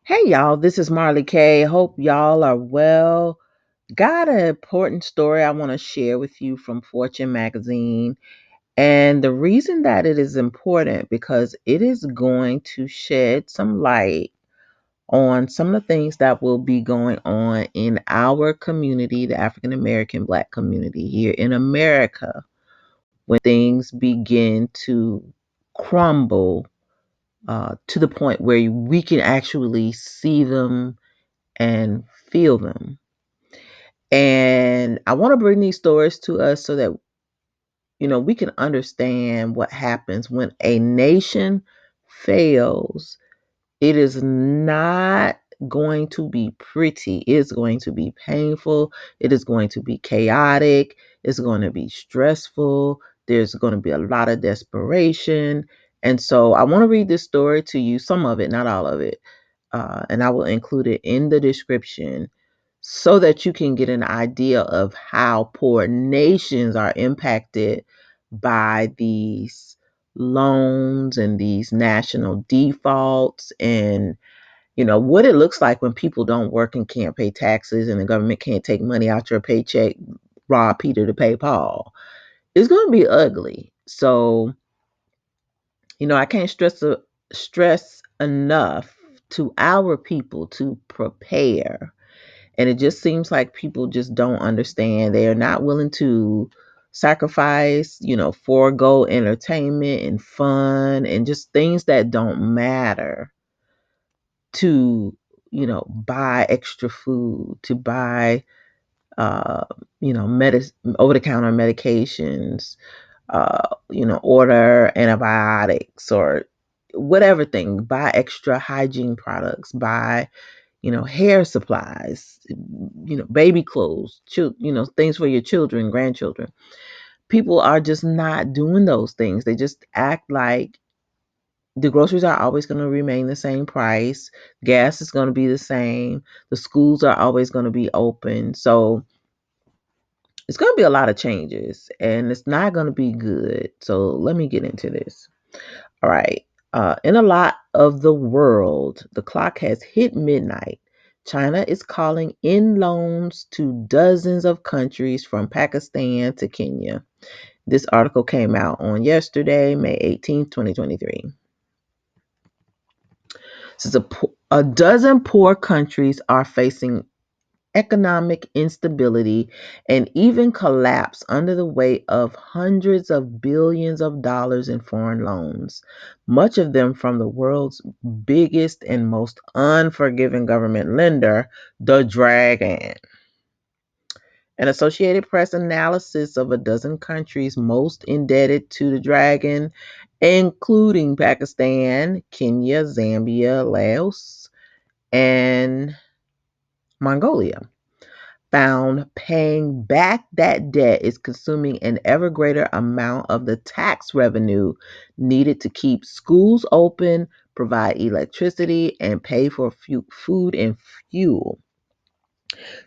Hey y'all, this is Marley K. Hope y'all are well. Got an important story I want to share with you from Fortune magazine. And the reason that it is important because it is going to shed some light on some of the things that will be going on in our community, the African American Black community here in America, when things begin to crumble to the point where we can actually see them and feel them. And I want to bring these stories to us so that we can understand what happens when a nation fails. It is not going to be pretty. It's going to be painful. It is going to be chaotic. It's going to be stressful. There's going to be a lot of desperation. And so I want to read this story to you, some of it, not all of it. And I will include it in the description so that you can get an idea of how poor nations are impacted by these loans and these national defaults, and what it looks like when people don't work and can't pay taxes and the government can't take money out your paycheck, rob Peter to pay Paul. It's going to be ugly. So I can't stress enough to our people to prepare. And it just seems like people just don't understand. They are not willing to sacrifice, forego entertainment and fun and just things that don't matter to, buy extra food, to buy, uh, over the counter medications, order antibiotics or whatever thing, buy extra hygiene products, buy, hair supplies, baby clothes, things for your children, grandchildren. People are just not doing those things. They just act like the groceries are always going to remain the same price. Gas is going to be the same. The schools are always going to be open. So it's going to be a lot of changes and it's not going to be good. So let me get into this. All right. In a lot of the world, the clock has hit midnight. China is calling in loans to dozens of countries from Pakistan to Kenya. This article came out on yesterday, May 18th, 2023. Says a dozen poor countries are facing economic instability and even collapse under the weight of hundreds of billions of dollars in foreign loans, much of them from the world's biggest and most unforgiving government lender, the Dragon. An Associated Press analysis of a dozen countries most indebted to the Dragon, including Pakistan, Kenya, Zambia, Laos, and Mongolia, found paying back that debt is consuming an ever greater amount of the tax revenue needed to keep schools open, provide electricity, and pay for food and fuel.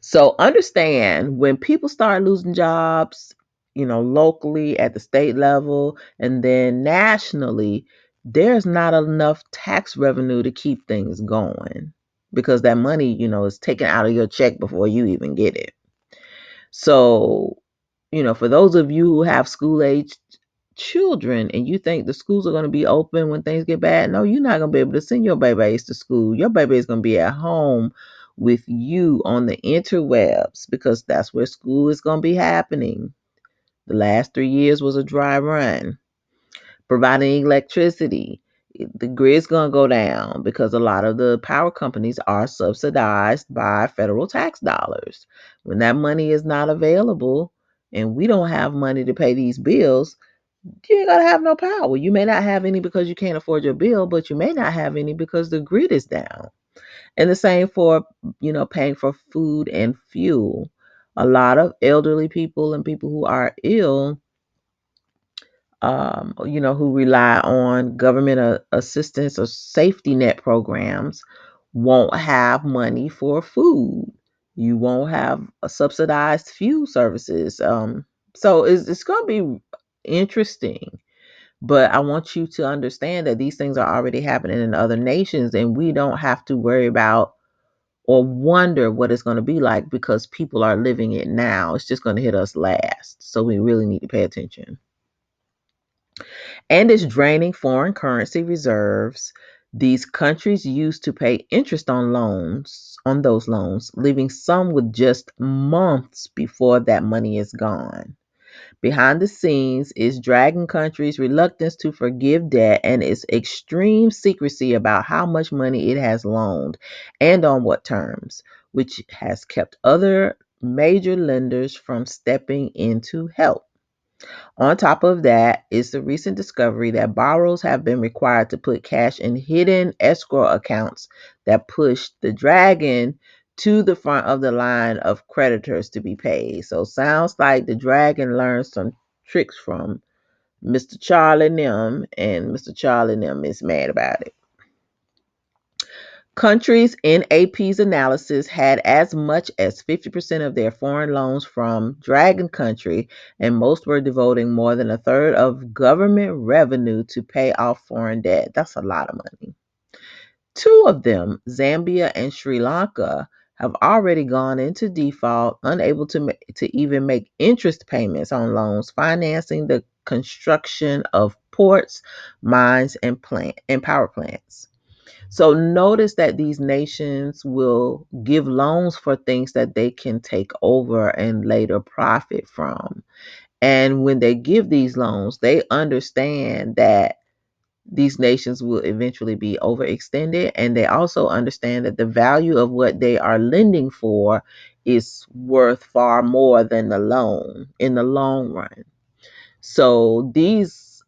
So understand when people start losing jobs, locally at the state level and then nationally, there's not enough tax revenue to keep things going because that money, is taken out of your check before you even get it. So, for those of you who have school age children and you think the schools are going to be open when things get bad, no, you're not going to be able to send your babies to school. Your baby is going to be at home with you on the interwebs because that's where school is going to be happening. The last 3 years was a dry run. Providing electricity, the grid's going to go down because a lot of the power companies are subsidized by federal tax dollars. When that money is not available and we don't have money to pay these bills, you ain't gonna have no power. You may not have any because you can't afford your bill, but you may not have any because the grid is down. And the same for, paying for food and fuel. A lot of elderly people and people who are ill, who rely on government assistance or safety net programs, won't have money for food. You won't have subsidized fuel services. So it's going to be interesting But I want you to understand that these things are already happening in other nations, and we don't have to worry about or wonder what it's going to be like because people are living it now. It's just going to hit us last. So we really need to pay attention. And it's draining foreign currency reserves. These countries used to pay interest on those loans, leaving some with just months before that money is gone. Behind the scenes is dragging countries' reluctance to forgive debt and its extreme secrecy about how much money it has loaned and on what terms, which has kept other major lenders from stepping in to help. On top of that is the recent discovery that borrowers have been required to put cash in hidden escrow accounts that push the dragon to the front of the line of creditors to be paid. So sounds like the dragon learned some tricks from Mr. Charlie Nim, and Mr. Charlie Nim is mad about it. Countries in AP's analysis had as much as 50% of their foreign loans from Dragon Country, and most were devoting more than a third of government revenue to pay off foreign debt. That's a lot of money. Two of them, Zambia and Sri Lanka, have already gone into default, unable to even make interest payments on loans, financing the construction of ports, mines, and power plants. So notice that these nations will give loans for things that they can take over and later profit from. And when they give these loans, they understand that these nations will eventually be overextended, and they also understand that the value of what they are lending for is worth far more than the loan in the long run. So these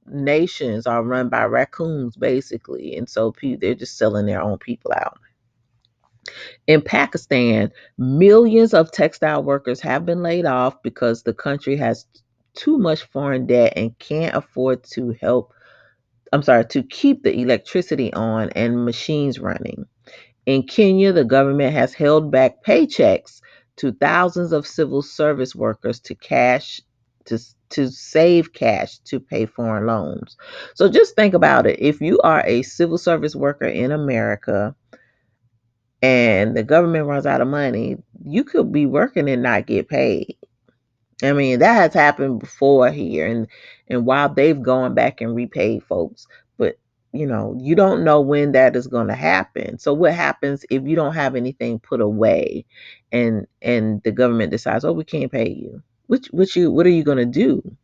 nations are run by raccoons basically, and so they're just selling their own people out. In Pakistan, millions of textile workers have been laid off because the country has too much foreign debt and can't afford to keep the electricity on and machines running. In Kenya, the government has held back paychecks to thousands of civil service workers to to save cash to pay foreign loans. So just think about it. If you are a civil service worker in America and the government runs out of money, you could be working and not get paid. I mean, that has happened before here, and while they've gone back and repaid folks, but you don't know when that is going to happen. So what happens if you don't have anything put away, and the government decides, oh, we can't pay you? What are you going to do?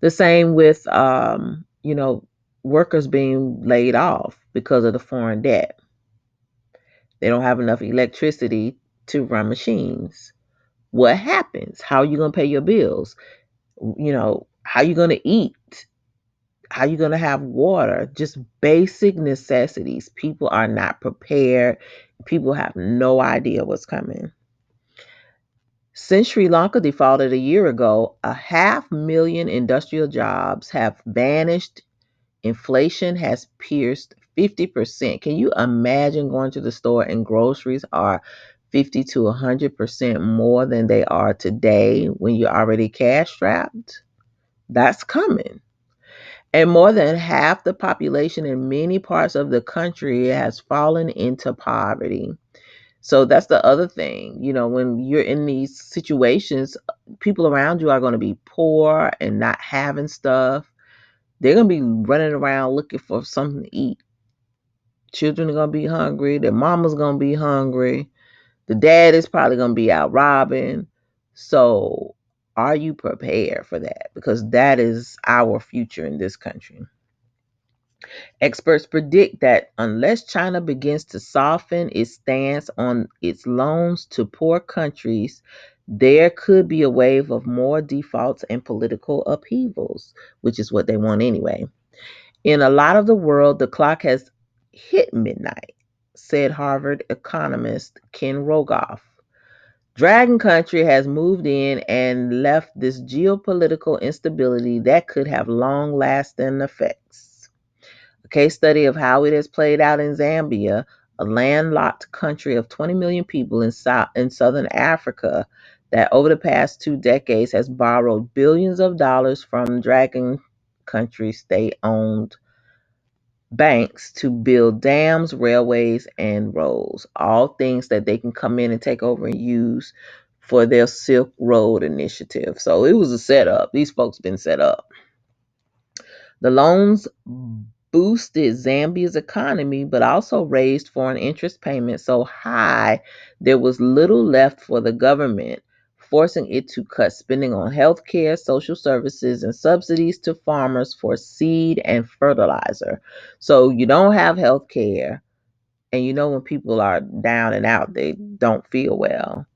The same with workers being laid off because of the foreign debt. They don't have enough electricity to run machines. What happens? How are you going to pay your bills? How you going to eat? How you going to have water? Just basic necessities. People are not prepared. People have no idea what's coming. Since Sri Lanka defaulted a year ago, 500,000 industrial jobs have vanished. Inflation has pierced 50%. Can you imagine going to the store and groceries are 50 to 100% more than they are today when you're already cash strapped? That's coming. And more than half the population in many parts of the country has fallen into poverty. So that's the other thing. When you're in these situations, people around you are going to be poor and not having stuff. They're going to be running around looking for something to eat. Children are going to be hungry. Their mama's going to be hungry. The dad is probably going to be out robbing. So, are you prepared for that? Because that is our future in this country. Experts predict that unless China begins to soften its stance on its loans to poor countries, there could be a wave of more defaults and political upheavals, which is what they want anyway. In a lot of the world, the clock has hit midnight, said Harvard economist Ken Rogoff. Dragon Country has moved in and left this geopolitical instability that could have long lasting effects. A case study of how it has played out in Zambia, a landlocked country of 20 million people in southern Africa, that over the past 2 decades has borrowed billions of dollars from Dragon Country state owned banks to build dams, railways, and roads. All things that they can come in and take over and use for their Silk Road initiative. So it was a setup. These folks been set up. The loans boosted Zambia's economy, but also raised foreign interest payments so high there was little left for the government, forcing it to cut spending on healthcare, social services, and subsidies to farmers for seed and fertilizer. So you don't have healthcare, and when people are down and out, they don't feel well.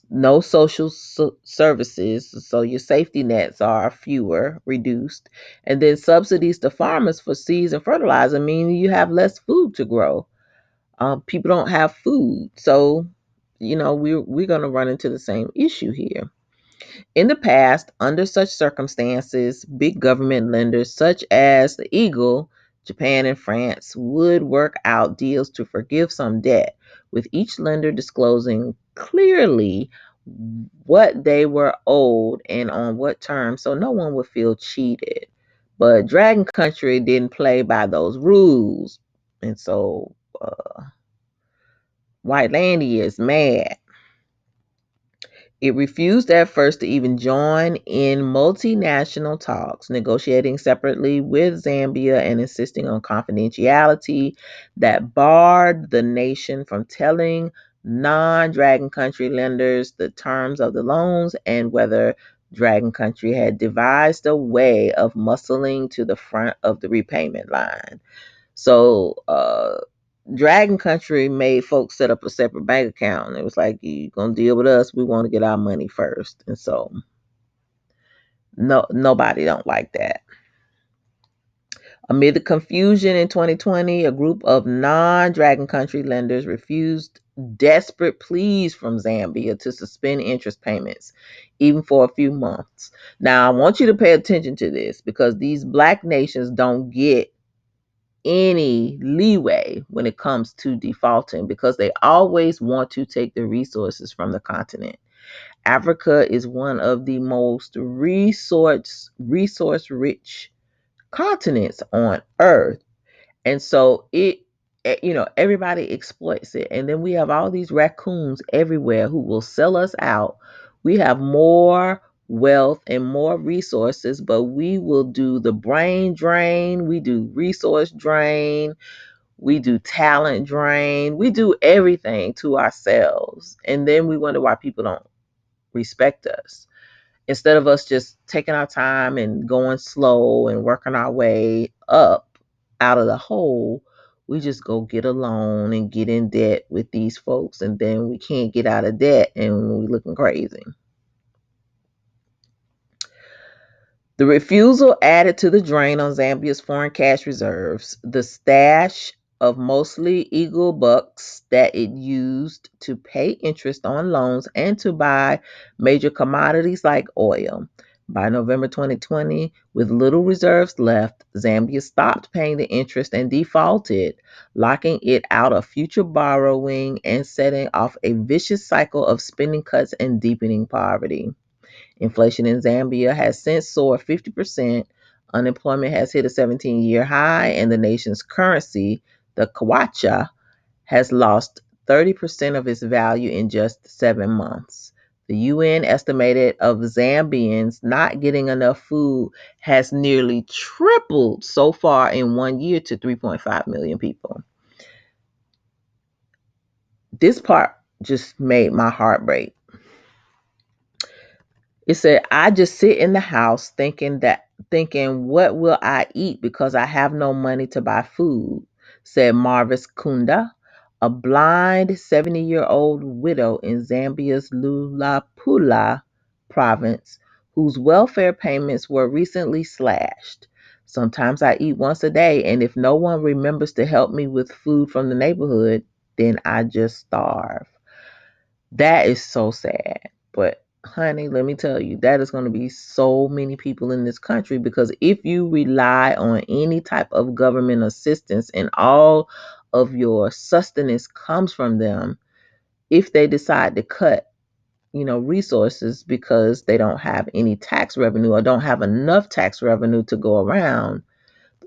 No social services, so your safety nets are fewer, reduced, and then subsidies to farmers for seeds and fertilizer mean you have less food to grow. People don't have food, so we're going to run into the same issue here. In the past, under such circumstances, big government lenders such as the Eagle, Japan, and France would work out deals to forgive some debt, with each lender disclosing clearly what they were owed and on what terms so no one would feel cheated. But Dragon Country didn't play by those rules, and so Whitelandia is mad. It refused at first to even join in multinational talks, negotiating separately with Zambia and insisting on confidentiality that barred the nation from telling non Dragon Country lenders the terms of the loans and whether Dragon Country had devised a way of muscling to the front of the repayment line. So, Dragon Country made folks set up a separate bank account. And it was like, you gonna deal with us? We want to get our money first. And so, no, nobody don't like that. Amid the confusion in 2020, a group of non-Dragon Country lenders refused desperate pleas from Zambia to suspend interest payments, even for a few months. Now, I want you to pay attention to this because these black nations don't get any leeway when it comes to defaulting because they always want to take the resources from the continent. Africa is one of the most resource rich continents on earth. And so everybody exploits it. And then we have all these raccoons everywhere who will sell us out. We have more wealth and more resources, but we will do the brain drain, we do resource drain, we do talent drain, we do everything to ourselves. And then we wonder why people don't respect us. Instead of us just taking our time and going slow and working our way up out of the hole, we just go get a loan and get in debt with these folks, and then we can't get out of debt and we looking crazy. The refusal added to the drain on Zambia's foreign cash reserves. The stash of mostly eagle bucks that it used to pay interest on loans and to buy major commodities like oil. By November 2020, with little reserves left, Zambia stopped paying the interest and defaulted, locking it out of future borrowing and setting off a vicious cycle of spending cuts and deepening poverty. Inflation in Zambia has since soared 50%. Unemployment has hit a 17-year high, and the nation's currency, the kwacha, has lost 30% of its value in just 7 months. The UN estimated of Zambians not getting enough food has nearly tripled so far in 1 year to 3.5 million people. This part just made my heart break. It said, I just sit in the house thinking, what will I eat because I have no money to buy food, said Marvis Kunda, a blind 70-year-old widow in Zambia's Luapula province, whose welfare payments were recently slashed. Sometimes I eat once a day, and if no one remembers to help me with food from the neighborhood, then I just starve. That is so sad. But honey, let me tell you, that is going to be so many people in this country because if you rely on any type of government assistance and all of your sustenance comes from them, if they decide to cut resources because they don't have any tax revenue or don't have enough tax revenue to go around,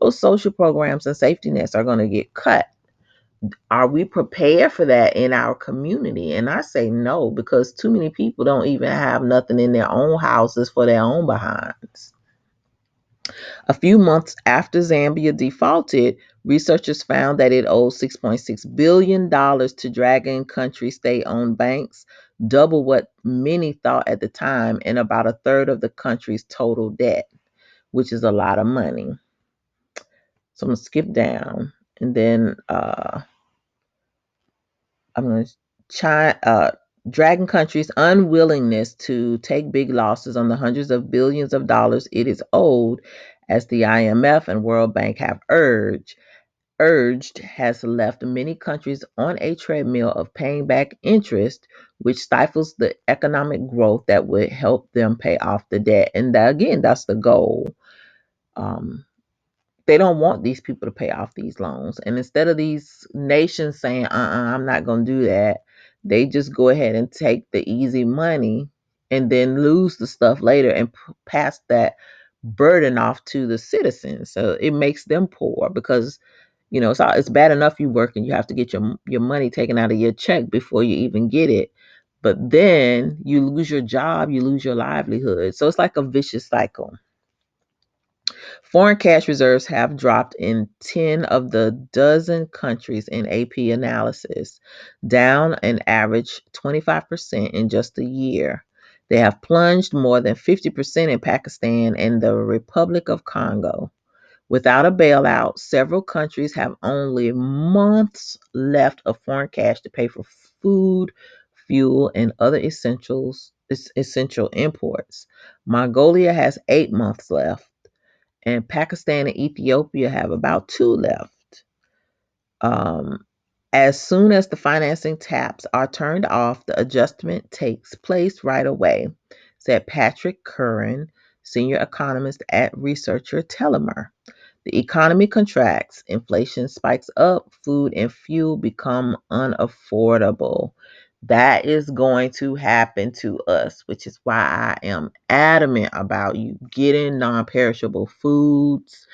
those social programs and safety nets are going to get cut. Are we prepared for that in our community? And I say no, because too many people don't even have nothing in their own houses for their own behinds. A few months after Zambia defaulted, researchers found that it owed $6.6 billion to dragon country state owned banks, double what many thought at the time, and about a third of the country's total debt, which is a lot of money. So I'm going to skip down. And then I'm going to Dragon Country's unwillingness to take big losses on the hundreds of billions of dollars it is owed, as the IMF and World Bank have urged, has left many countries on a treadmill of paying back interest, which stifles the economic growth that would help them pay off the debt. And that, again, that's the goal. Um, they don't want these people to pay off these loans. And instead of these nations saying, I'm not going to do that, they just go ahead and take the easy money and then lose the stuff later and pass that burden off to the citizens. So it makes them poor because, it's bad enough you work and you have to get your money taken out of your check before you even get it. But then you lose your job, you lose your livelihood. So it's like a vicious cycle. Foreign cash reserves have dropped in 10 of the dozen countries in AP analysis, down an average 25% in just a year. They have plunged more than 50% in Pakistan and the Republic of Congo. Without a bailout, several countries have only months left of foreign cash to pay for food, fuel, and other essential imports. Mongolia has 8 months left, and Pakistan and Ethiopia have about two left. Um, as soon as the financing taps are turned off, the adjustment takes place right away, said Patrick Curran, senior economist at researcher Telemer. The economy contracts, inflation spikes up, food and fuel become unaffordable. That is going to happen to us, which is why I am adamant about you getting non perishable foods.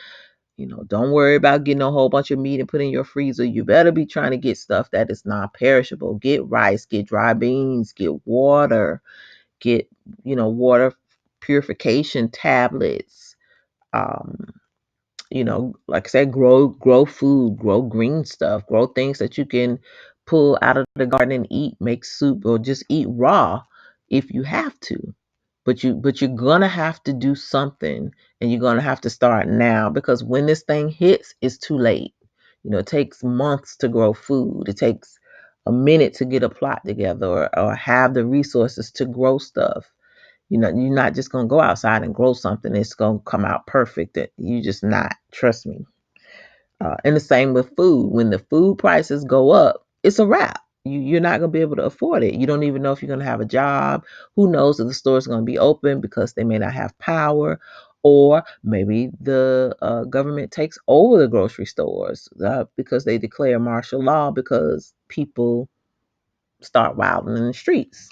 Don't worry about getting a whole bunch of meat and put in your freezer. You better be trying to get stuff that is non perishable. Get rice, get dry beans, get water, get, water purification tablets. Um, like I said, grow food, grow green stuff, grow things that you can pull out of the garden and eat, make soup, or just eat raw if you have to. But you're gonna have to do something, and you're gonna have to start now, because when this thing hits, it's too late. It takes months to grow food. It takes a minute to get a plot together, or have the resources to grow stuff. You're not just gonna go outside and grow something. It's gonna come out perfect. You just not. Trust me. And the same with food. When the food prices go up, it's a wrap. You're not gonna be able to afford it. You don't even know if you're gonna have a job. Who knows if the store's gonna be open because they may not have power, or maybe the government takes over the grocery stores because they declare martial law because people start wilding in the streets.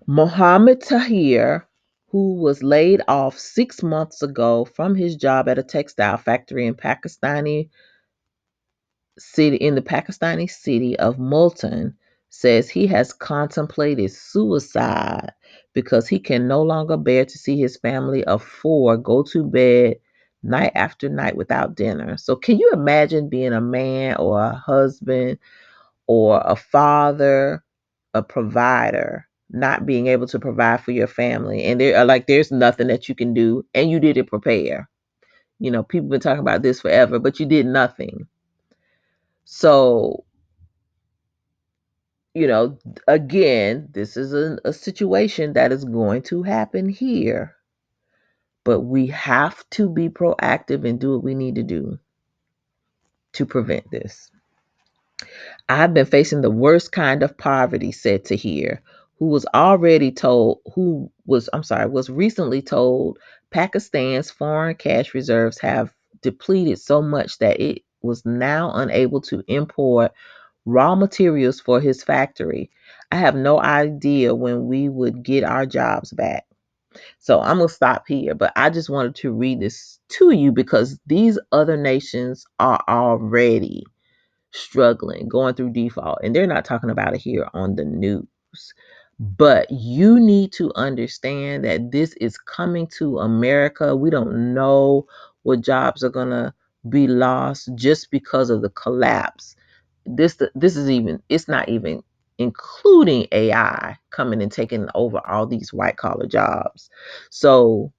Mohammed Tahir, who was laid off 6 months ago from his job at a textile factory in the Pakistani city of Multan, says he has contemplated suicide because he can no longer bear to see his family of four go to bed night after night without dinner. So can you imagine being a man or a husband or a father, a provider, not being able to provide for your family, and there's nothing that you can do, and you didn't prepare. People been talking about this forever, but you did nothing. So, again, this is a situation that is going to happen here, but we have to be proactive and do what we need to do to prevent this. I've been facing the worst kind of poverty, said Tahir, was recently told Pakistan's foreign cash reserves have depleted so much that it was now unable to import raw materials for his factory. I have no idea when we would get our jobs back. So I'm going to stop here, but I just wanted to read this to you because these other nations are already struggling, going through default, and they're not talking about it here on the news. But you need to understand that this is coming to America. We don't know what jobs are going to be lost just because of the collapse. This is even, it's not even including AI coming and taking over all these white collar jobs. So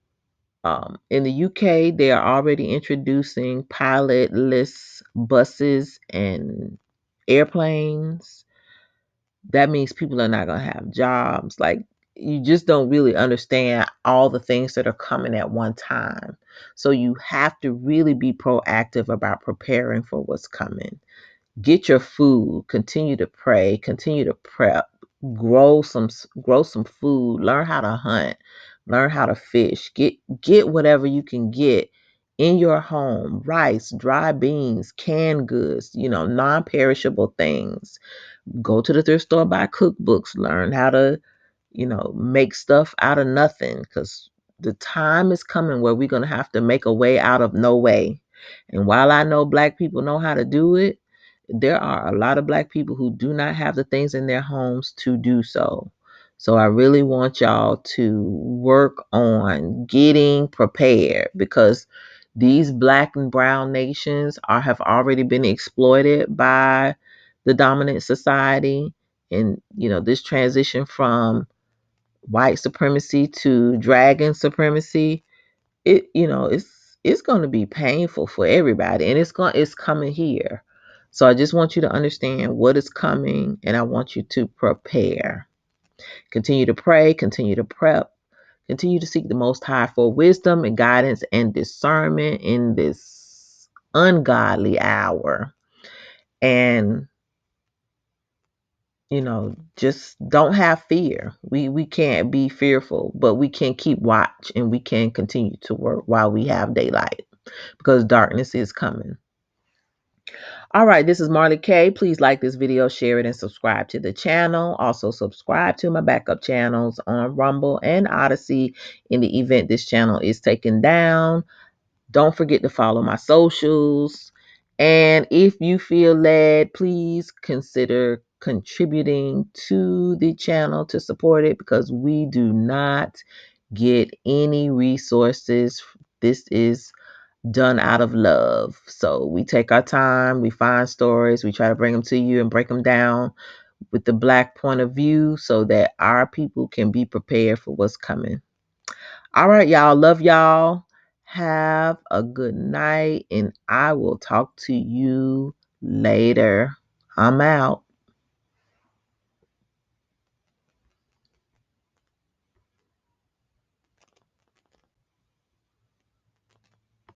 in the UK, they are already introducing pilotless buses and airplanes. That means people are not going to have jobs. Like, you just don't really understand all the things that are coming at one time. So you have to really be proactive about preparing for what's coming. Get your food, continue to pray, continue to prep, grow some food, learn how to hunt, learn how to fish, get whatever you can get in your home, rice, dry beans, canned goods, non-perishable things. Go to the thrift store, buy cookbooks, learn how to, make stuff out of nothing, because the time is coming where we're going to have to make a way out of no way. And while I know black people know how to do it, there are a lot of black people who do not have the things in their homes to do so. So I really want y'all to work on getting prepared, because these black and brown nations have already been exploited by the dominant society. And this transition from white supremacy to dragon supremacy, it's going to be painful for everybody, and it's coming here. So I just want you to understand what is coming, and I want you to prepare. Continue to pray, continue to prep, continue to seek the Most High for wisdom and guidance and discernment in this ungodly hour. And just don't have fear. We can't be fearful, but we can keep watch, and we can continue to work while we have daylight, because darkness is coming. All right, this is Marley K. Please like this video, share it, and subscribe to the channel. Also, subscribe to my backup channels on Rumble and Odyssey in the event this channel is taken down. Don't forget to follow my socials. And if you feel led, please consider contributing to the channel to support it, because we do not get any resources. This is done out of love. So we take our time, we find stories, we try to bring them to you and break them down with the black point of view so that our people can be prepared for what's coming. All right, y'all. Love y'all. Have a good night, and I will talk to you later. I'm out.